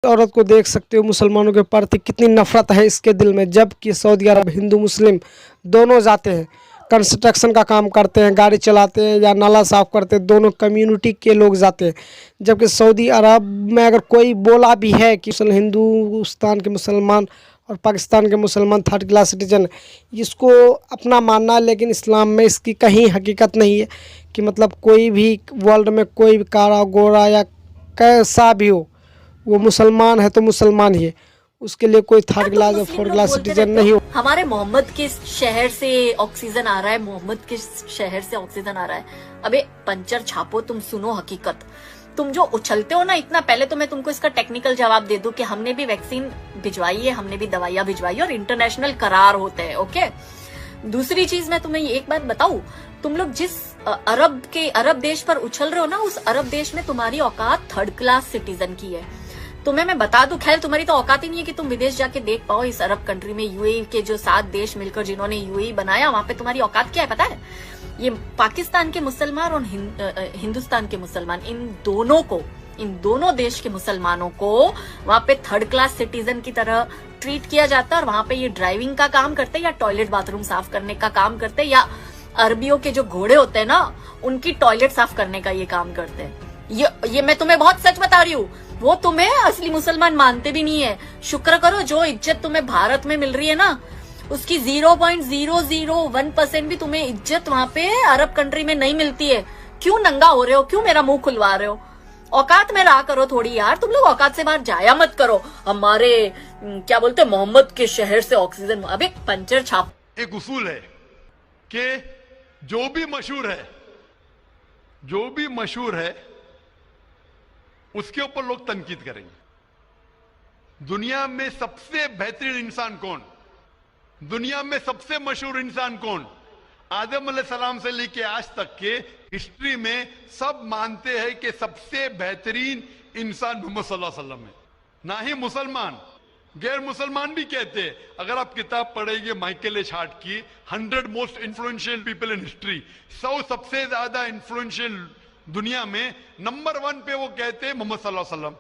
औरत को देख सकते हो मुसलमानों के प्रति कितनी नफरत है इसके दिल में, जबकि सऊदी अरब हिंदू मुस्लिम दोनों जाते हैं, कंस्ट्रक्शन का काम करते हैं, गाड़ी चलाते हैं या नाला साफ करते हैं, दोनों कम्युनिटी के लोग जाते हैं। जबकि सऊदी अरब में अगर कोई बोला भी है कि हिंदुस्तान के मुसलमान और पाकिस्तान के मुसलमान थर्ड क्लास सिटीजन, इसको अपना मानना है, लेकिन इस्लाम में इसकी कहीं हकीकत नहीं है कि मतलब कोई भी वर्ल्ड में कोई भी काला गोरा या कैसा भी हो, वो मुसलमान है तो मुसलमान ही है, उसके लिए कोई थर्ड क्लास या फोर्थ क्लास सिटीजन नहीं हो। हमारे मोहम्मद के शहर से ऑक्सीजन आ रहा है, मोहम्मद के शहर से ऑक्सीजन आ रहा है। अबे पंचर छापो, तुम सुनो हकीकत। तुम जो उछलते हो ना इतना, पहले तो मैं तुमको इसका टेक्निकल जवाब दे दूं कि हमने भी वैक्सीन भिजवाई है, हमने भी दवाइयां भिजवाई है और इंटरनेशनल करार होते हैं। ओके, दूसरी चीज मैं तुम्हें एक बात बताऊं, तुम लोग जिस अरब देश पर उछल रहे हो ना, उस अरब देश में तुम्हारी औकात थर्ड क्लास सिटीजन की है। तुम्हें मैं बता दूं, खैर तुम्हारी तो औकात ही नहीं है कि तुम विदेश जाके देख पाओ इस अरब कंट्री में। यूएई के जो 7 देश मिलकर जिन्होंने यूएई बनाया, वहां पे तुम्हारी औकात क्या है पता है? ये पाकिस्तान के मुसलमान और हिंदुस्तान के मुसलमान, इन दोनों देश के मुसलमानों को वहां पे थर्ड क्लास सिटीजन की तरह ट्रीट किया जाता है। और वहां पे ये ड्राइविंग का काम करते हैं या टॉयलेट बाथरूम साफ करने का काम करते हैं, या अरबियों के जो घोड़े होते हैं ना, उनकी टॉयलेट साफ करने का ये काम करते हैं। ये मैं तुम्हें बहुत सच बता रही हूँ। वो तुम्हें असली मुसलमान मानते भी नहीं है। शुक्र करो जो इज्जत तुम्हें भारत में मिल रही है ना, उसकी 0.001% भी तुम्हें इज्जत वहां पे अरब कंट्री में नहीं मिलती है। क्यों नंगा हो रहे हो? क्यों मेरा मुंह खुलवा रहे हो? औकात में रहा करो थोड़ी यार। तुम लोग औकात से बाहर जाया मत करो। हमारे क्या बोलते मोहम्मद के शहर से ऑक्सीजन, अबे पंचर छाप। एक उसूल है कि जो भी मशहूर है उसके ऊपर लोग तनकीद करेंगे। दुनिया में सबसे बेहतरीन इंसान कौन, दुनिया में सबसे मशहूर इंसान कौन? आदम अलैहिस्सलाम से लेके आज तक के हिस्ट्री में सब मानते हैं कि सबसे बेहतरीन इंसान मोहम्मद सल्लल्लाहु अलैहि वसल्लम है। ना ही मुसलमान, गैर मुसलमान भी कहते हैं। अगर आप किताब पढ़ेंगे माइकल एच हार्ट की 100 most influential people in history, 100 सबसे ज्यादा इन्फ्लुएंशियल दुनिया में, नंबर 1 पे वो कहते हैं मोहम्मद सल्लल्लाहु अलैहि वसल्लम।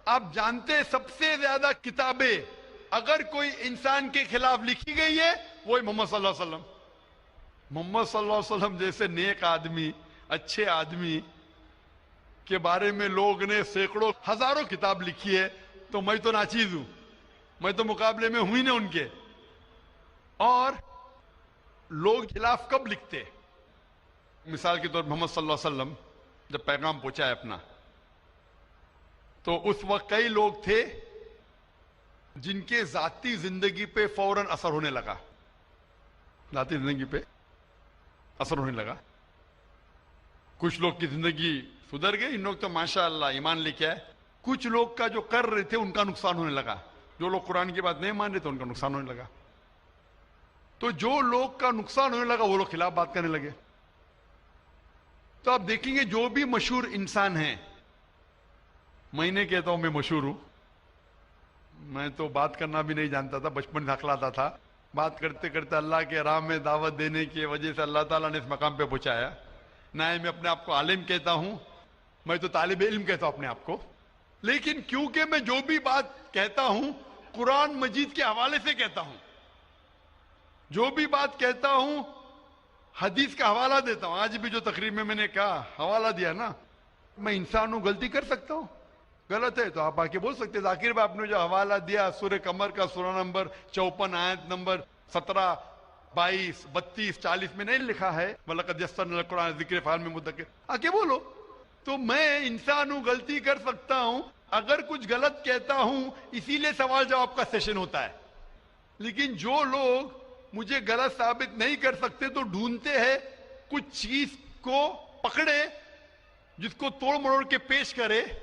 आप जानते हैं सबसे ज्यादा किताबें अगर कोई इंसान के खिलाफ लिखी गई है, वो मोहम्मद सल्लल्लाहु अलैहि वसल्लम। मोहम्मद सल्लल्लाहु अलैहि वसल्लम जैसे नेक आदमी, अच्छे आदमी के बारे में लोग ने सैकड़ों हजारों किताब लिखी है। तो मैं तो नाचीज हूं, मैं तो मुकाबले में हुई ना उनके। और लोग खिलाफ कब लिखते? मिसाल के तौर पर मोहम्मद सल्लल्लाहु अलैहि वसल्लम जब पैगाम पहुंचा है अपना, तो उस वक्त कई लोग थे जिनके जाती जिंदगी पे फौरन असर होने लगा, जाती जिंदगी पे असर होने लगा। कुछ लोग की जिंदगी सुधर गई, इन लोग तो माशाअल्लाह ईमान लेके आए। कुछ लोग का जो कर रहे थे उनका नुकसान होने लगा, जो लोग कुरान की बात नहीं मान रहे थे उनका नुकसान होने लगा। तो जो लोग का नुकसान होने लगा वो लोग खिलाफ बात करने लगे। तो आप देखेंगे जो भी मशहूर इंसान है, मैं कहता हूं मैं मशहूर हूं, मैं तो बात करना भी नहीं जानता था, बचपन से हकलाता था। बात करते करते अल्लाह के राह में दावत देने की वजह से अल्लाह ताला ने इस मकाम पे पहुंचाया। ना ही मैं अपने आप को आलिम कहता हूं, मैं तो तालिब इल्म कहता हूं अपने आप को। लेकिन क्योंकि मैं जो भी बात कहता हूं कुरान मजीद के हवाले से कहता हूं, जो भी बात कहता हूं हदीस का हवाला देता हूं। आज भी जो तकरीर में मैंने कहा, हवाला दिया ना। मैं इंसान हूं, गलती कर सकता हूं, गलत है तो आप आके बोल सकते हैं। जाकिर भाई आपने जो हवाला दिया सूरह कमर का सूरा नंबर 54 आयत नंबर 17, 22, 32, 40 में नहीं लिखा है वलक़द यस्सरनल कुरान ज़िक्र फ़हल मिन मुद्दकिर, आके बोलो। तो मैं इंसान हूं, गलती कर सकता हूं। अगर कुछ गलत कहता हूं इसीलिए सवाल जवाब का सेशन होता है। लेकिन जो लोग मुझे गलत साबित नहीं कर सकते तो ढूंढते हैं कुछ चीज को पकड़े जिसको तोड़ मरोड़ के पेश करे,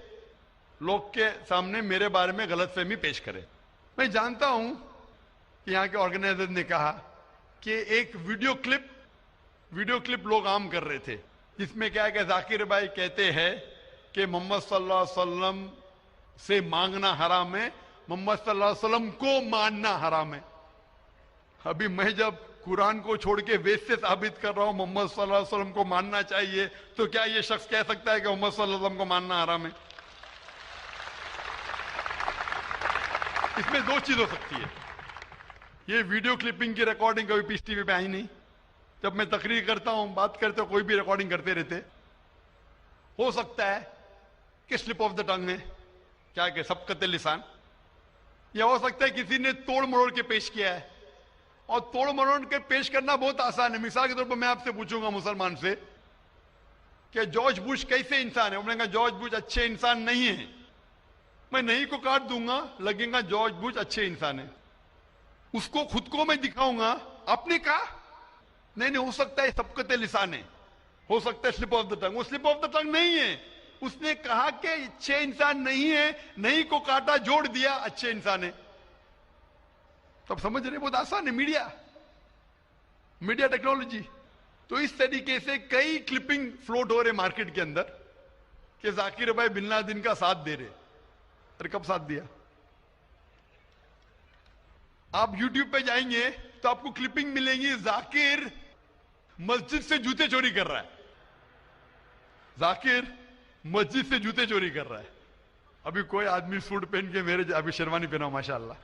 लोग के सामने मेरे बारे में गलतफहमी पेश करे। मैं जानता हूं कि यहाँ के ऑर्गेनाइजर ने कहा कि एक वीडियो क्लिप लोग आम कर रहे थे, जिसमें क्या है कि जाकिर भाई कहते हैं कि मोहम्मद सल्लल्लाहु अलैहि वसल्लम से मांगना हराम है, मोहम्मद सल्लल्लाहु अलैहि वसल्लम को मानना हराम है। अभी मैं जब कुरान को छोड़ के वेद से साबित कर रहा हूं मोहम्मद सल्लल्लाहु अलैहि वसल्लम को मानना चाहिए, तो क्या ये शख्स कह सकता है कि मोहम्मद सल्लल्लाहु अलैहि वसल्लम को मानना हराम है? इसमें दो चीज हो सकती है। ये वीडियो क्लिपिंग की रिकॉर्डिंग कभी पीस टीवी पे आई नहीं। जब मैं तकरीर करता हूं, बात करते हो, कोई भी रिकॉर्डिंग करते रहते। हो सकता है कि स्लिप ऑफ द टंग है, क्या के सबकत लिसान, या हो सकता है किसी ने तोड़ मरोड़ के पेश किया है। और तोड़ मरोड़ के पेश करना बहुत आसान है। मिसाल के तौर पर मैं आपसे पूछूंगा मुसलमान से कि जॉर्ज बुश कैसे इंसान है, उन्होंने कहा जॉर्ज बुश अच्छे इंसान नहीं है। मैं नहीं को काट दूंगा, लगेगा जॉर्ज बुश अच्छे इंसान है। उसको खुद को मैं दिखाऊंगा, आपने कहा नहीं, हो सकता है सबकत लिसान है, हो सकता है स्लिप ऑफ द टंग। वो स्लिप ऑफ द टंग नहीं है। उसने कहा कि अच्छे इंसान नहीं है, नहीं को काटा, जोड़ दिया, अच्छे इंसान है। तब समझ रहे, बहुत आसान है। Media technology. तो इस तरीके से कई क्लिपिंग फ्लोट हो रहे मार्केट के अंदर कि जाकिर भाई बिन लादेन का साथ दे रहे। अरे कब साथ दिया? आप YouTube पे जाएंगे तो आपको क्लिपिंग मिलेंगी, जाकिर मस्जिद से जूते चोरी कर रहा है। जाकिर मस्जिद से जूते चोरी कर रहा है। अभी कोई आदमी सूट पहन के, मेरे अभी शेरवानी पहना माशाल्लाह,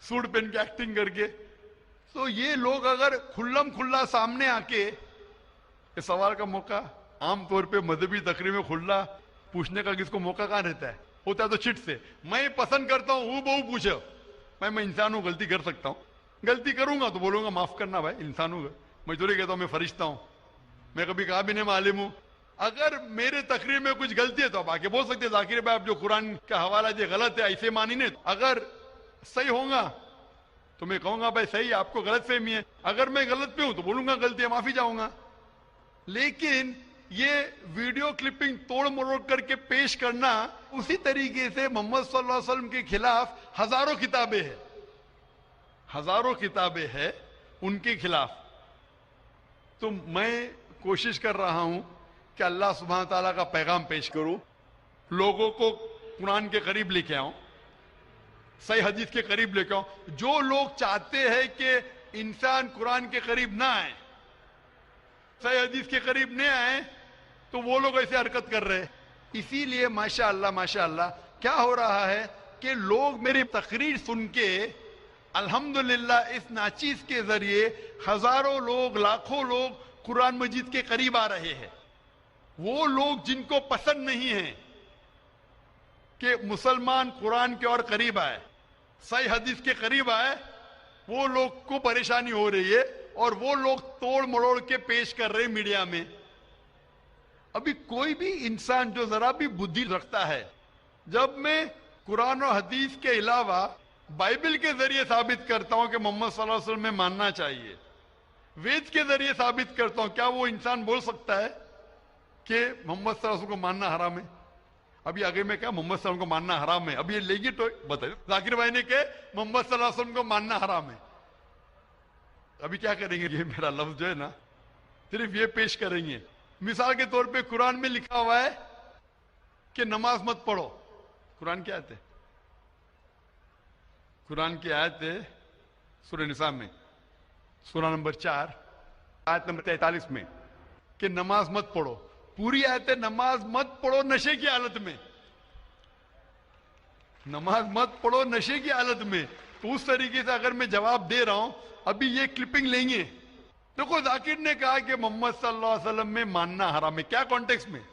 सूट पहन के एक्टिंग करके, तो ये लोग अगर खुल्लम खुल्ला सामने आके, इस सवाल का मौका आमतौर पे मजहबी तकरीर में खुल्ला पूछने का किसको मौका कहां रहता है? होता है तो चिट से। मैं पसंद करता हूं हूं बहु पूछो। मैं इंसान हूं, गलती कर सकता हूं, गलती करूंगा तो बोलूंगा माफ करना भाई, इंसान हूं। मैं थोड़ी कहता हूं मैं फरिश्ता हूं, मैं कभी कहा भी नहीं मालिम हूं। अगर मेरे तकरीर में कुछ गलती है तो आप आके बोल सकते हैं जाकिर भाई आप जो कुरान का हवाला दिया गलत है, ऐसे मानी नहीं। अगर सही होगा तो मैं कहूंगा भाई सही, आपको गलत फहमी है। अगर मैं गलत पे हूं तो बोलूंगा गलती है, माफी चाहूंगा। लेकिन ये वीडियो क्लिपिंग तोड़ मरोड़ करके पेश करना, उसी तरीके से मोहम्मद सल्लल्लाहु अलैहि वसल्लम के खिलाफ हजारों किताबें हैं, हजारों किताबें हैं उनके खिलाफ। तो मैं कोशिश कर रहा हूं कि अल्लाह सुब्हान ताला का पैगाम पेश करूं, लोगों को कुरान के करीब लेके आऊं, सही हदीस के करीब लेके आऊं। जो लोग चाहते हैं कि इंसान कुरान के करीब ना आए, सही हदीस के करीब नहीं आए, तो वो लोग ऐसे हरकत कर रहे हैं। इसीलिए माशाअल्लाह माशाअल्लाह क्या हो रहा है कि लोग मेरी तकरीर सुन के अल्हम्दुलिल्लाह इस नाचीज के जरिए हजारों लोग, लाखों लोग कुरान मजीद के करीब आ रहे हैं। वो लोग जिनको पसंद नहीं है कि मुसलमान कुरान के और करीब आए, सही हदीस के करीब आए, वो लोग को परेशानी हो रही है और वो लोग तोड़ मरोड़ के पेश कर रहे मीडिया में। अभी कोई भी इंसान जो जरा भी बुद्धि रखता है, जब मैं कुरान और हदीस के अलावा बाइबल के जरिए साबित करता हूं कि मोहम्मद सल्लल्लाहु अलैहि वसल्लम में मानना चाहिए, वेद के जरिए साबित करता हूं, क्या वो इंसान बोल सकता है कि मोहम्मद सल्लल्लाहु अलैहि वसल्लम को मानना हराम है? अभी आगे में क्या मोहम्मद सल्लल्लाहु अलैहि वसल्लम को मानना हराम है, अभी ये लेगी तो बताइए। जाकिर भाई ने कहा मोहम्मद सल्लल्लाहु अलैहि वसल्लम को मानना हराम है। अभी क्या करेंगे? ये मेरा लफ्ज जो है ना, सिर्फ ये पेश करेंगे। मिसाल के तौर पे कुरान में लिखा हुआ है कि नमाज मत पढ़ो। कुरान की आयत है, कुरान की आयत है सूरह निसा में, सूरह नंबर 4 आयत नंबर 43 में, कि नमाज मत पढ़ो। पूरी आयत है नमाज मत पढ़ो नशे की हालत में, नमाज मत पढ़ो नशे की हालत में। तो उस तरीके से अगर मैं जवाब दे रहा हूं, अभी ये क्लिपिंग लेंगे। देखो जाकिर ने कहा कि मोहम्मद सल्लल्लाहु अलैहि वसल्लम में मानना हराम है। क्या कॉन्टेक्स्ट में?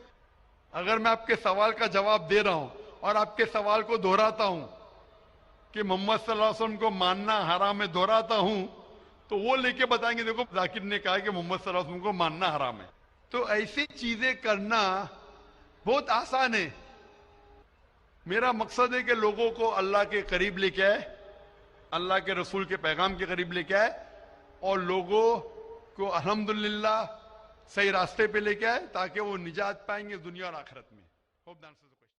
अगर मैं आपके सवाल का जवाब दे रहा हूं और आपके सवाल को दोहराता हूं कि मोहम्मद सल्लल्लाहु अलैहि वसल्लम को मानना हराम है, दोहराता हूं, तो वो लेके बताएंगे देखो जाकिर ने कहा कि मोहम्मद सल्लल्लाहु अलैहि वसल्लम को मानना हराम है। तो ऐसी चीजें करना बहुत आसान है। मेरा मकसद है कि लोगों को अल्लाह के करीब लेके आए, अल्लाह के रसूल के पैगाम के करीब लेके आए और लोगों को अल्हम्दुलिल्लाह सही रास्ते पे लेके आए ताकि वो निजात पाएंगे दुनिया और आखिरत में।